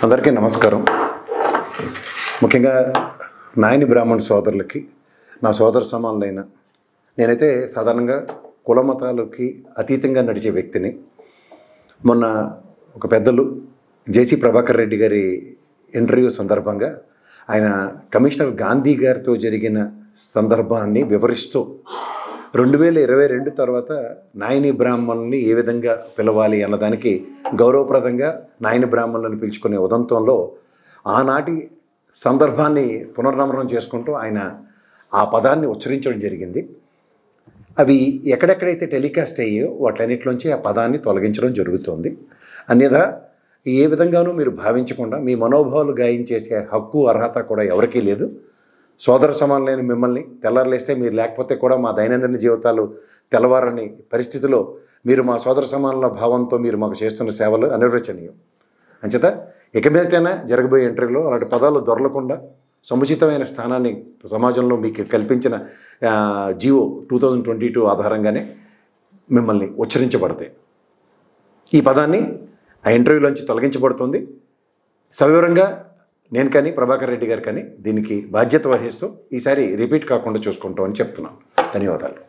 అందరికీ నమస్కారం. ముఖ్యంగా నాయని బ్రాహ్మణ సోదరులకి, నా సోదర సమానులైన, నేనైతే సాధారణంగా కుల మతాలకి అతీతంగా నడిచే వ్యక్తిని. మొన్న ఒక పెద్దలు జేసీ ప్రభాకర్ రెడ్డి గారి ఇంటర్వ్యూ సందర్భంగా ఆయన కమిషనర్ గాంధీ గారితో జరిగిన సందర్భాన్ని వివరిస్తూ 2022 తర్వాత నాయని బ్రాహ్మణుల్ని ఏ విధంగా పిలవాలి అన్నదానికి గౌరవప్రదంగా నాయని బ్రాహ్మణులను పిలుచుకునే ఉదంతంలో ఆనాటి సందర్భాన్ని పునర్నమనం చేసుకుంటూ ఆయన ఆ పదాన్ని ఉచ్చరించడం జరిగింది. అవి ఎక్కడెక్కడైతే టెలికాస్ట్ అయ్యాయో వాటన్నిటిలోంచి ఆ పదాన్ని తొలగించడం జరుగుతోంది. అన్యథా ఏ విధంగానూ మీరు భావించకుండా మీ మనోభావాలు గాయం చేసే హక్కు, అర్హత కూడా ఎవరికీ లేదు. సోదర సమానులైన మిమ్మల్ని తెల్లారలేస్తే మీరు లేకపోతే కూడా మా దైనందిన జీవితాలు తెల్లవారని పరిస్థితిలో మీరు మా సోదర సమానుల భావంతో మీరు మాకు చేస్తున్న సేవలు అనిర్వచనీయం. అంచేత ఇక మీదటైనా జరగబోయే ఇంటర్వ్యూలో అలాంటి పదాలు దొరలకుండా సముచితమైన స్థానాన్ని సమాజంలో మీకు కల్పించిన జియో 2022 ఆధారంగానే మిమ్మల్ని ఉచ్చరించబడతాయి. ఈ పదాన్ని ఆ ఇంటర్వ్యూలోంచి తొలగించబడుతుంది. సవివరంగా నేను కానీ ప్రభాకర్ రెడ్డి గారు కానీ దీనికి బాధ్యత వహిస్తూ ఈసారి రిపీట్ కాకుండా చూసుకుంటామని చెప్తున్నాను. ధన్యవాదాలు.